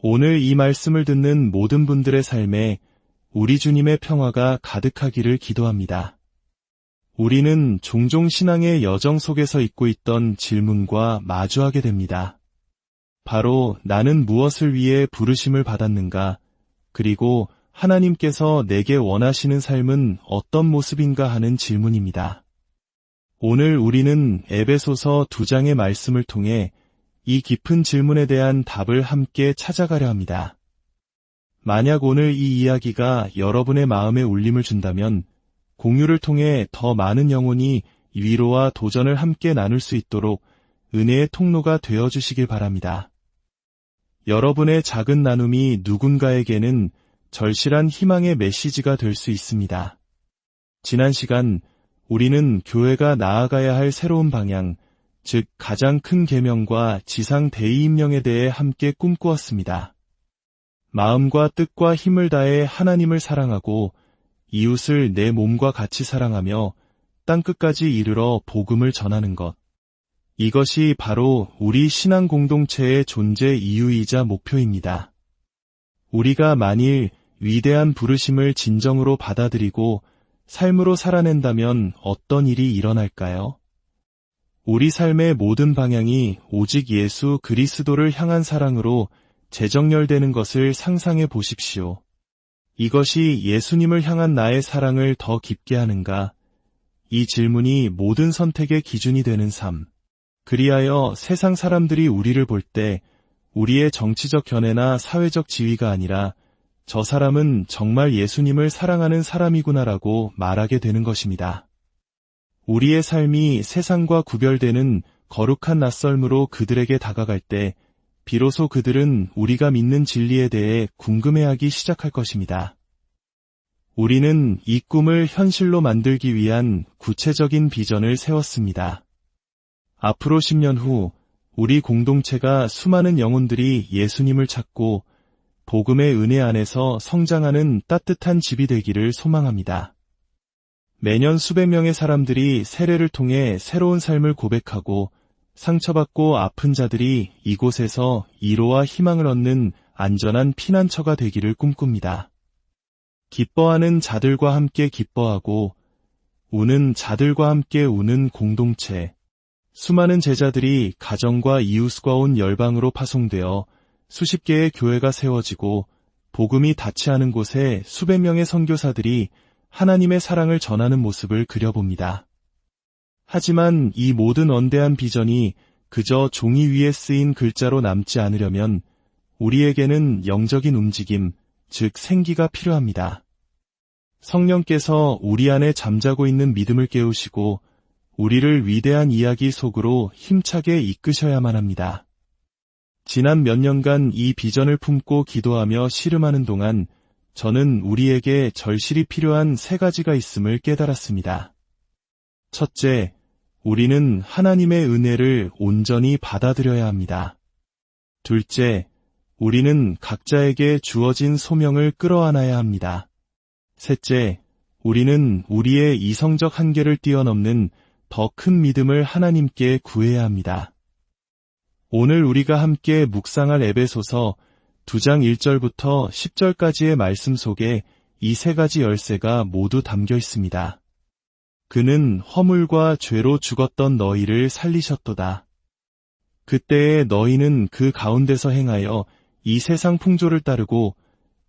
오늘 이 말씀을 듣는 모든 분들의 삶에 우리 주님의 평화가 가득하기를 기도합니다. 우리는 종종 신앙의 여정 속에서 잊고 있던 질문과 마주하게 됩니다. 바로 나는 무엇을 위해 부르심을 받았는가? 그리고 하나님께서 내게 원하시는 삶은 어떤 모습인가 하는 질문입니다. 오늘 우리는 에베소서 2장의 말씀을 통해 이 깊은 질문에 대한 답을 함께 찾아가려 합니다. 만약 오늘 이 이야기가 여러분의 마음에 울림을 준다면 공유를 통해 더 많은 영혼이 위로와 도전을 함께 나눌 수 있도록 은혜의 통로가 되어주시길 바랍니다. 여러분의 작은 나눔이 누군가에게는 절실한 희망의 메시지가 될 수 있습니다. 지난 시간 우리는 교회가 나아가야 할 새로운 방향, 즉 가장 큰 계명과 지상 대의임령에 대해 함께 꿈꾸었습니다. 마음과 뜻과 힘을 다해 하나님을 사랑하고 이웃을 내 몸과 같이 사랑하며 땅끝까지 이르러 복음을 전하는 것. 이것이 바로 우리 신앙 공동체의 존재 이유이자 목표입니다. 우리가 만일 위대한 부르심을 진정으로 받아들이고 삶으로 살아낸다면 어떤 일이 일어날까요? 우리 삶의 모든 방향이 오직 예수 그리스도를 향한 사랑으로 재정렬되는 것을 상상해 보십시오. 이것이 예수님을 향한 나의 사랑을 더 깊게 하는가? 이 질문이 모든 선택의 기준이 되는 삶. 그리하여 세상 사람들이 우리를 볼 때 우리의 정치적 견해나 사회적 지위가 아니라 저 사람은 정말 예수님을 사랑하는 사람이구나라고 말하게 되는 것입니다. 우리의 삶이 세상과 구별되는 거룩한 낯설므로 그들에게 다가갈 때 비로소 그들은 우리가 믿는 진리에 대해 궁금해하기 시작할 것입니다. 우리는 이 꿈을 현실로 만들기 위한 구체적인 비전을 세웠습니다. 앞으로 10년 후 우리 공동체가 수많은 영혼들이 예수님을 찾고 복음의 은혜 안에서 성장하는 따뜻한 집이 되기를 소망합니다. 매년 수백 명의 사람들이 세례를 통해 새로운 삶을 고백하고 상처받고 아픈 자들이 이곳에서 위로와 희망을 얻는 안전한 피난처가 되기를 꿈꿉니다. 기뻐하는 자들과 함께 기뻐하고 우는 자들과 함께 우는 공동체. 수많은 제자들이 가정과 이웃과 온 열방으로 파송되어 수십 개의 교회가 세워지고 복음이 닿지 않은 곳에 수백 명의 선교사들이 하나님의 사랑을 전하는 모습을 그려봅니다. 하지만 이 모든 원대한 비전이 그저 종이 위에 쓰인 글자로 남지 않으려면 우리에게는 영적인 움직임, 즉 생기가 필요합니다. 성령께서 우리 안에 잠자고 있는 믿음을 깨우시고 우리를 위대한 이야기 속으로 힘차게 이끄셔야만 합니다. 지난 몇 년간 이 비전을 품고 기도하며 씨름하는 동안 저는 우리에게 절실히 필요한 3가지가 있음을 깨달았습니다. 첫째, 우리는 하나님의 은혜를 온전히 받아들여야 합니다. 둘째, 우리는 각자에게 주어진 소명을 끌어안아야 합니다. 셋째, 우리는 우리의 이성적 한계를 뛰어넘는 더 큰 믿음을 하나님께 구해야 합니다. 오늘 우리가 함께 묵상할 에베소서 2장 1절부터 10절까지의 말씀 속에 이 3가지 열쇠가 모두 담겨 있습니다. 그는 허물과 죄로 죽었던 너희를 살리셨도다. 그때에 너희는 그 가운데서 행하여 이 세상 풍조를 따르고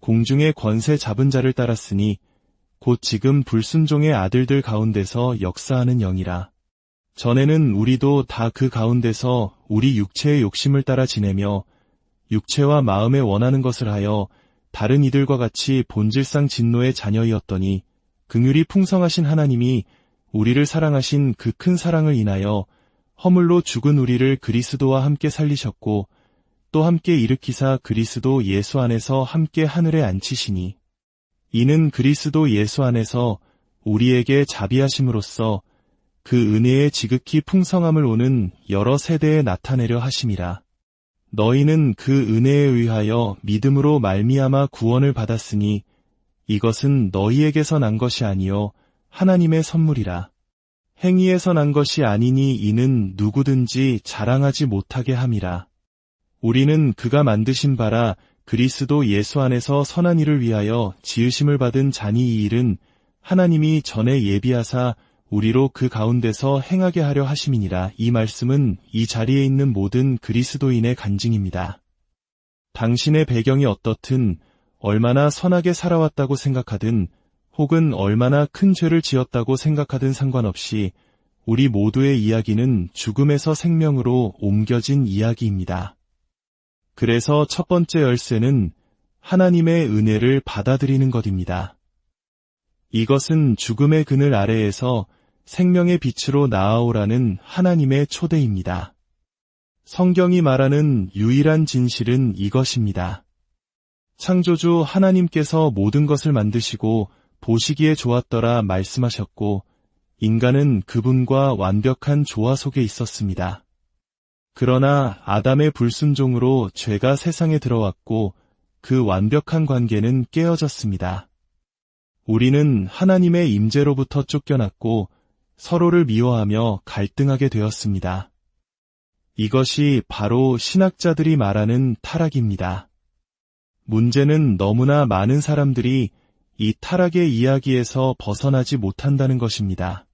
공중의 권세 잡은 자를 따랐으니 곧 지금 불순종의 아들들 가운데서 역사하는 영이라. 전에는 우리도 다 그 가운데서 우리 육체의 욕심을 따라 지내며 육체와 마음에 원하는 것을 하여 다른 이들과 같이 본질상 진노의 자녀이었더니 긍휼이 풍성하신 하나님이 우리를 사랑하신 그 큰 사랑을 인하여 허물로 죽은 우리를 그리스도와 함께 살리셨고 또 함께 일으키사 그리스도 예수 안에서 함께 하늘에 앉히시니 이는 그리스도 예수 안에서 우리에게 자비하심으로써 그 은혜의 지극히 풍성함을 오는 여러 세대에 나타내려 하심이라. 너희는 그 은혜에 의하여 믿음으로 말미암아 구원을 받았으니 이것은 너희에게서 난 것이 아니요 하나님의 선물이라. 행위에서 난 것이 아니니 이는 누구든지 자랑하지 못하게 함이라. 우리는 그가 만드신 바라 그리스도 예수 안에서 선한 일을 위하여 지으심을 받은 자니 이 일은 하나님이 전에 예비하사 우리로 그 가운데서 행하게 하려 하심이니라. 이 말씀은 이 자리에 있는 모든 그리스도인의 간증입니다. 당신의 배경이 어떻든, 얼마나 선하게 살아왔다고 생각하든, 혹은 얼마나 큰 죄를 지었다고 생각하든 상관없이 우리 모두의 이야기는 죽음에서 생명으로 옮겨진 이야기입니다. 그래서 첫 번째 열쇠는 하나님의 은혜를 받아들이는 것입니다. 이것은 죽음의 그늘 아래에서 생명의 빛으로 나아오라는 하나님의 초대입니다. 성경이 말하는 유일한 진실은 이것입니다. 창조주 하나님께서 모든 것을 만드시고 보시기에 좋았더라 말씀하셨고, 인간은 그분과 완벽한 조화 속에 있었습니다. 그러나 아담의 불순종으로 죄가 세상에 들어왔고 그 완벽한 관계는 깨어졌습니다. 우리는 하나님의 임재로부터 쫓겨났고 서로를 미워하며 갈등하게 되었습니다. 이것이 바로 신학자들이 말하는 타락입니다. 문제는 너무나 많은 사람들이 이 타락의 이야기에서 벗어나지 못한다는 것입니다.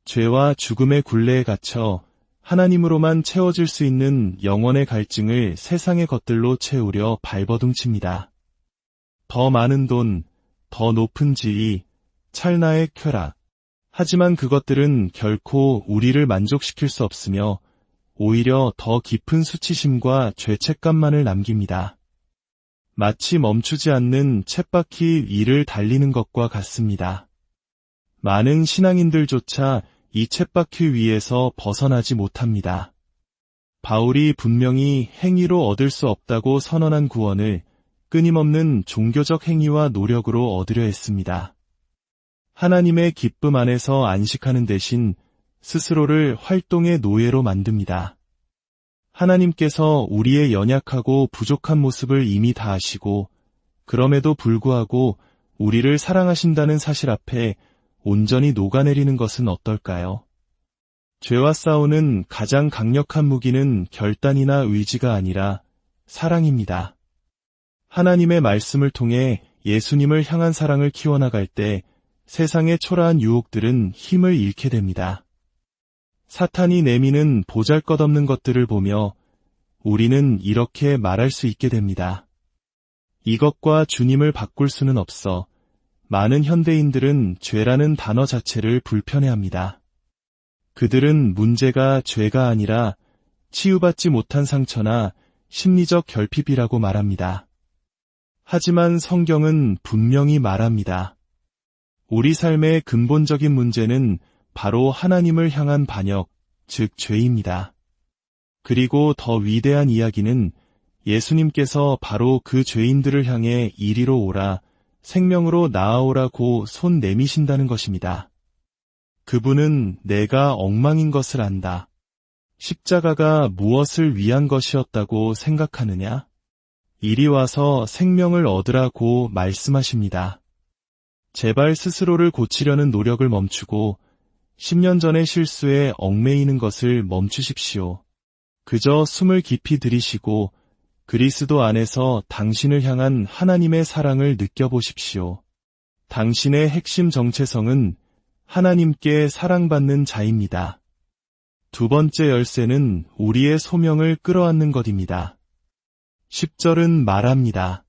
죄와 죽음의 굴레에 갇혀 하나님으로만 채워질 수 있는 영혼의 갈증을 세상의 것들로 채우려 발버둥칩니다. 더 많은 돈, 더 높은 지위, 찰나의 쾌락. 하지만 그것들은 결코 우리를 만족시킬 수 없으며 오히려 더 깊은 수치심과 죄책감만을 남깁니다. 마치 멈추지 않는 쳇바퀴 위를 달리는 것과 같습니다. 많은 신앙인들조차 이 쳇바퀴 위에서 벗어나지 못합니다. 바울이 분명히 행위로 얻을 수 없다고 선언한 구원을 끊임없는 종교적 행위와 노력으로 얻으려 했습니다. 하나님의 기쁨 안에서 안식하는 대신 스스로를 활동의 노예로 만듭니다. 하나님께서 우리의 연약하고 부족한 모습을 이미 다 아시고 그럼에도 불구하고 우리를 사랑하신다는 사실 앞에 온전히 녹아내리는 것은 어떨까요? 죄와 싸우는 가장 강력한 무기는 결단이나 의지가 아니라 사랑입니다. 하나님의 말씀을 통해 예수님을 향한 사랑을 키워나갈 때 세상의 초라한 유혹들은 힘을 잃게 됩니다. 사탄이 내미는 보잘것없는 것들을 보며 우리는 이렇게 말할 수 있게 됩니다. 이것과 주님을 바꿀 수는 없어. 많은 현대인들은 죄라는 단어 자체를 불편해합니다. 그들은 문제가 죄가 아니라 치유받지 못한 상처나 심리적 결핍이라고 말합니다. 하지만 성경은 분명히 말합니다. 우리 삶의 근본적인 문제는 바로 하나님을 향한 반역, 즉 죄입니다. 그리고 더 위대한 이야기는 예수님께서 바로 그 죄인들을 향해 이리로 오라, 생명으로 나아오라고 손 내미신다는 것입니다. 그분은 내가 엉망인 것을 안다. 십자가가 무엇을 위한 것이었다고 생각하느냐? 이리 와서 생명을 얻으라고 말씀하십니다. 제발 스스로를 고치려는 노력을 멈추고 10년 전의 실수에 얽매이는 것을 멈추십시오. 그저 숨을 깊이 들이쉬고 그리스도 안에서 당신을 향한 하나님의 사랑을 느껴보십시오. 당신의 핵심 정체성은 하나님께 사랑받는 자입니다. 두 번째 열쇠는 우리의 소명을 끌어안는 것입니다. 10절은 말합니다.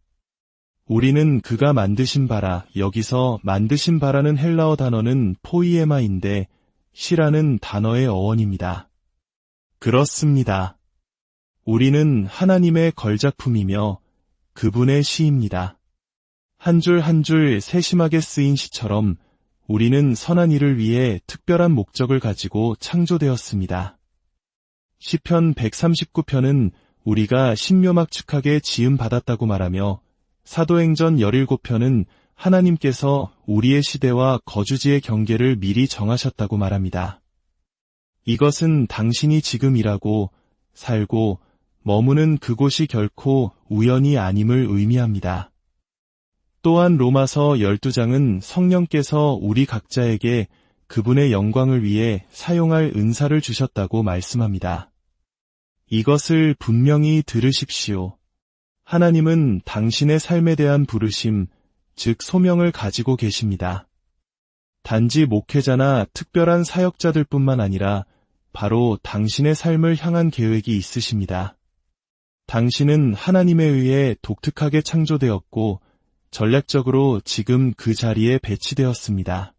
우리는 그가 만드신 바라. 여기서 만드신 바라는 헬라어 단어는 포이에마인데 시라는 단어의 어원입니다. 그렇습니다. 우리는 하나님의 걸작품이며 그분의 시입니다. 한 줄 한 줄 세심하게 쓰인 시처럼 우리는 선한 일을 위해 특별한 목적을 가지고 창조되었습니다. 시편 139편은 우리가 신묘막측하게 지음받았다고 말하며 사도행전 17편은 하나님께서 우리의 시대와 거주지의 경계를 미리 정하셨다고 말합니다. 이것은 당신이 지금 일하고 살고 머무는 그곳이 결코 우연이 아님을 의미합니다. 또한 로마서 12장은 성령께서 우리 각자에게 그분의 영광을 위해 사용할 은사를 주셨다고 말씀합니다. 이것을 분명히 들으십시오. 하나님은 당신의 삶에 대한 부르심, 즉 소명을 가지고 계십니다. 단지 목회자나 특별한 사역자들뿐만 아니라 바로 당신의 삶을 향한 계획이 있으십니다. 당신은 하나님에 의해 독특하게 창조되었고 전략적으로 지금 그 자리에 배치되었습니다.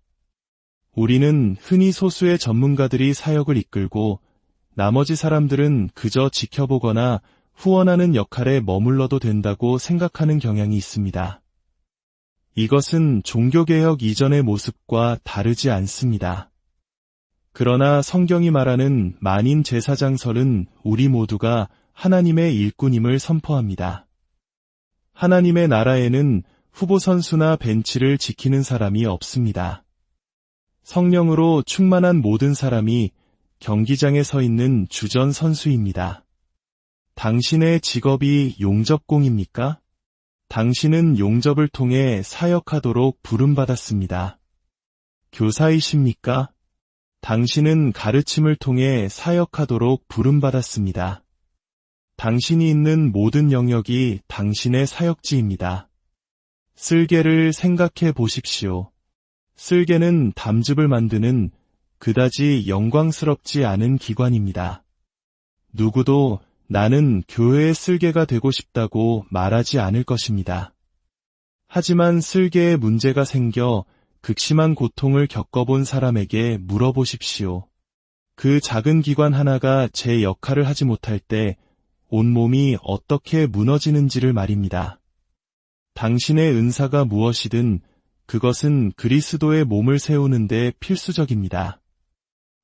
우리는 흔히 소수의 전문가들이 사역을 이끌고 나머지 사람들은 그저 지켜보거나 후원하는 역할에 머물러도 된다고 생각하는 경향이 있습니다. 이것은 종교개혁 이전의 모습과 다르지 않습니다. 그러나 성경이 말하는 만인 제사장설은 우리 모두가 하나님의 일꾼임을 선포합니다. 하나님의 나라에는 후보 선수나 벤치를 지키는 사람이 없습니다. 성령으로 충만한 모든 사람이 경기장에 서 있는 주전 선수입니다. 당신의 직업이 용접공입니까? 당신은 용접을 통해 사역하도록 부름받았습니다. 교사이십니까? 당신은 가르침을 통해 사역하도록 부름받았습니다. 당신이 있는 모든 영역이 당신의 사역지입니다. 쓸개를 생각해 보십시오. 쓸개는 담즙을 만드는 그다지 영광스럽지 않은 기관입니다. 누구도 나는 교회의 쓸개가 되고 싶다고 말하지 않을 것입니다. 하지만 쓸개에 문제가 생겨 극심한 고통을 겪어본 사람에게 물어보십시오. 그 작은 기관 하나가 제 역할을 하지 못할 때 온몸이 어떻게 무너지는지를 말입니다. 당신의 은사가 무엇이든 그것은 그리스도의 몸을 세우는 데 필수적입니다.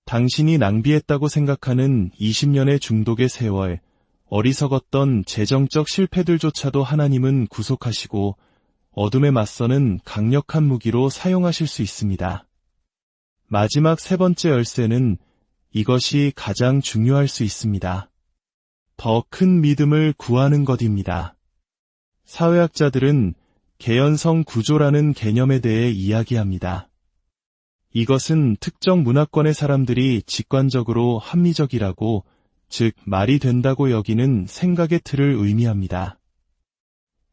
당신이 낭비했다고 생각하는 20년의 중독의 세월, 어리석었던 재정적 실패들조차도 하나님은 구속하시고 어둠에 맞서는 강력한 무기로 사용하실 수 있습니다. 마지막 세 번째 열쇠는 이것이 가장 중요할 수 있습니다. 더 큰 믿음을 구하는 것입니다. 사회학자들은 개연성 구조라는 개념에 대해 이야기합니다. 이것은 특정 문화권의 사람들이 직관적으로 합리적이라고, 즉 말이 된다고 여기는 생각의 틀을 의미합니다.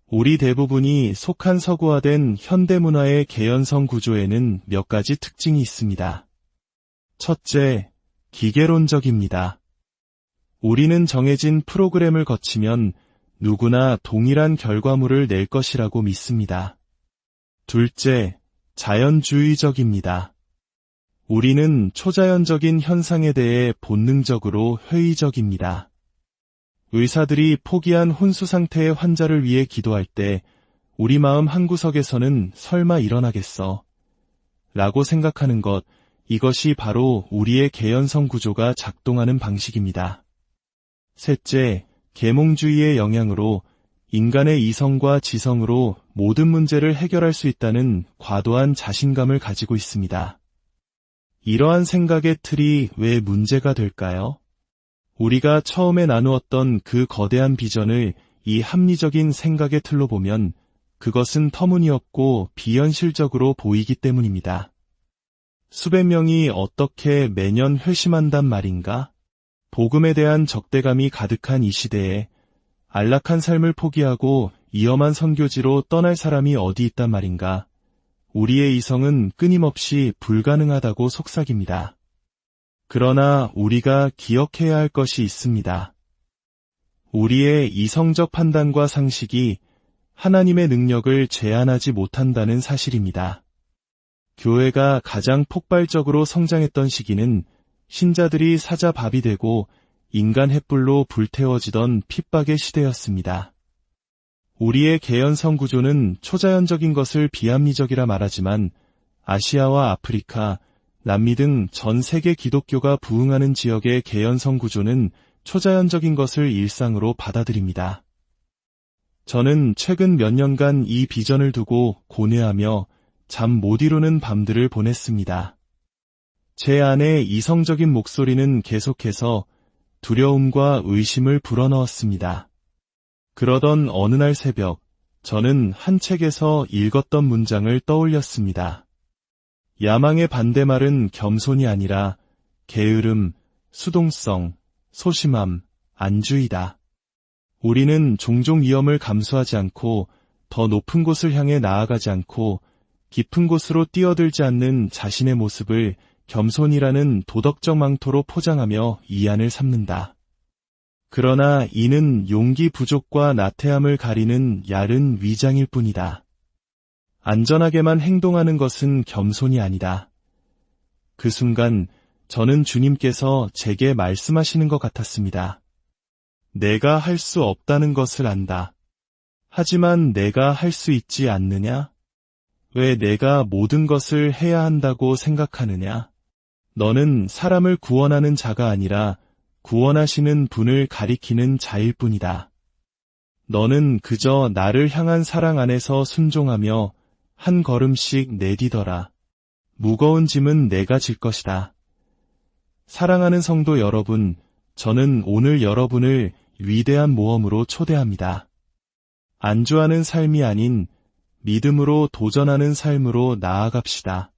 우리 대부분이 속한 서구화된 현대문화의 개연성 구조에는 몇 가지 특징이 있습니다. 첫째, 기계론적입니다. 우리는 정해진 프로그램을 거치면 누구나 동일한 결과물을 낼 것이라고 믿습니다. 둘째, 자연주의적입니다. 우리는 초자연적인 현상에 대해 본능적으로 회의적입니다. 의사들이 포기한 혼수 상태의 환자를 위해 기도할 때 우리 마음 한구석에서는 설마 일어나겠어? 라고 생각하는 것, 이것이 바로 우리의 개연성 구조가 작동하는 방식입니다. 셋째, 계몽주의의 영향으로 인간의 이성과 지성으로 모든 문제를 해결할 수 있다는 과도한 자신감을 가지고 있습니다. 이러한 생각의 틀이 왜 문제가 될까요? 우리가 처음에 나누었던 그 거대한 비전을 이 합리적인 생각의 틀로 보면 그것은 터무니없고 비현실적으로 보이기 때문입니다. 수백 명이 어떻게 매년 회심한단 말인가? 복음에 대한 적대감이 가득한 이 시대에 안락한 삶을 포기하고 위험한 선교지로 떠날 사람이 어디 있단 말인가? 우리의 이성은 끊임없이 불가능하다고 속삭입니다. 그러나 우리가 기억해야 할 것이 있습니다. 우리의 이성적 판단과 상식이 하나님의 능력을 제한하지 못한다는 사실입니다. 교회가 가장 폭발적으로 성장했던 시기는 신자들이 사자밥이 되고 인간 횃불로 불태워지던 핍박의 시대였습니다. 우리의 개연성 구조는 초자연적인 것을 비합리적이라 말하지만 아시아와 아프리카, 남미 등 전 세계 기독교가 부흥하는 지역의 개연성 구조는 초자연적인 것을 일상으로 받아들입니다. 저는 최근 몇 년간 이 비전을 두고 고뇌하며 잠 못 이루는 밤들을 보냈습니다. 제 안의 이성적인 목소리는 계속해서 두려움과 의심을 불어넣었습니다. 그러던 어느 날 새벽, 저는 한 책에서 읽었던 문장을 떠올렸습니다. 야망의 반대말은 겸손이 아니라 게으름, 수동성, 소심함, 안주이다. 우리는 종종 위험을 감수하지 않고 더 높은 곳을 향해 나아가지 않고 깊은 곳으로 뛰어들지 않는 자신의 모습을 겸손이라는 도덕적 망토로 포장하며 이안을 삼는다. 그러나 이는 용기 부족과 나태함을 가리는 얇은 위장일 뿐이다. 안전하게만 행동하는 것은 겸손이 아니다. 그 순간 저는 주님께서 제게 말씀하시는 것 같았습니다. 내가 할 수 없다는 것을 안다. 하지만 내가 할 수 있지 않느냐? 왜 내가 모든 것을 해야 한다고 생각하느냐? 너는 사람을 구원하는 자가 아니라 구원하시는 분을 가리키는 자일 뿐이다. 너는 그저 나를 향한 사랑 안에서 순종하며 한 걸음씩 내디더라. 무거운 짐은 내가 질 것이다. 사랑하는 성도 여러분, 저는 오늘 여러분을 위대한 모험으로 초대합니다. 안주하는 삶이 아닌 믿음으로 도전하는 삶으로 나아갑시다.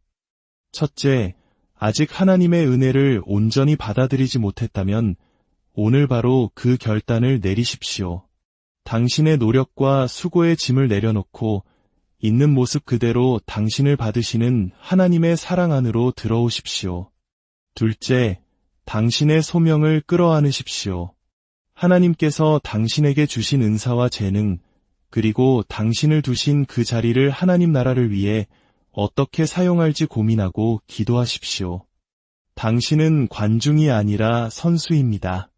첫째, 아직 하나님의 은혜를 온전히 받아들이지 못했다면 오늘 바로 그 결단을 내리십시오. 당신의 노력과 수고의 짐을 내려놓고 있는 모습 그대로 당신을 받으시는 하나님의 사랑 안으로 들어오십시오. 둘째, 당신의 소명을 끌어안으십시오. 하나님께서 당신에게 주신 은사와 재능, 그리고 당신을 두신 그 자리를 하나님 나라를 위해 어떻게 사용할지 고민하고 기도하십시오. 당신은 관중이 아니라 선수입니다.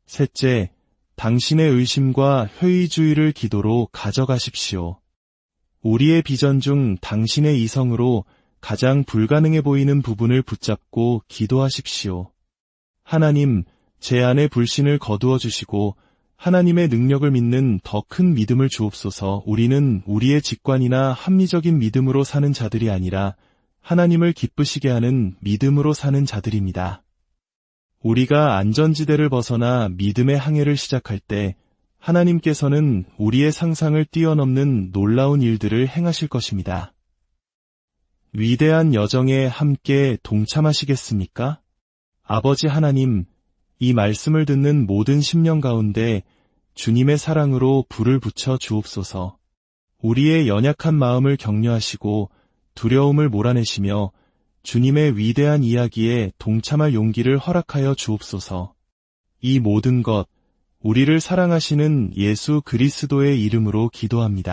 셋째, 당신의 의심과 회의주의를 기도로 가져가십시오. 우리의 비전 중 당신의 이성으로 가장 불가능해 보이는 부분을 붙잡고 기도하십시오. 하나님, 제 안의 불신을 거두어 주시고 하나님의 능력을 믿는 더 큰 믿음을 주옵소서. 우리는 우리의 직관이나 합리적인 믿음으로 사는 자들이 아니라 하나님을 기쁘시게 하는 믿음으로 사는 자들입니다. 우리가 안전지대를 벗어나 믿음의 항해를 시작할 때 하나님께서는 우리의 상상을 뛰어넘는 놀라운 일들을 행하실 것입니다. 위대한 여정에 함께 동참하시겠습니까? 아버지 하나님, 이 말씀을 듣는 모든 심령 가운데 주님의 사랑으로 불을 붙여 주옵소서. 우리의 연약한 마음을 격려하시고 두려움을 몰아내시며 주님의 위대한 이야기에 동참할 용기를 허락하여 주옵소서. 이 모든 것, 우리를 사랑하시는 예수 그리스도의 이름으로 기도합니다.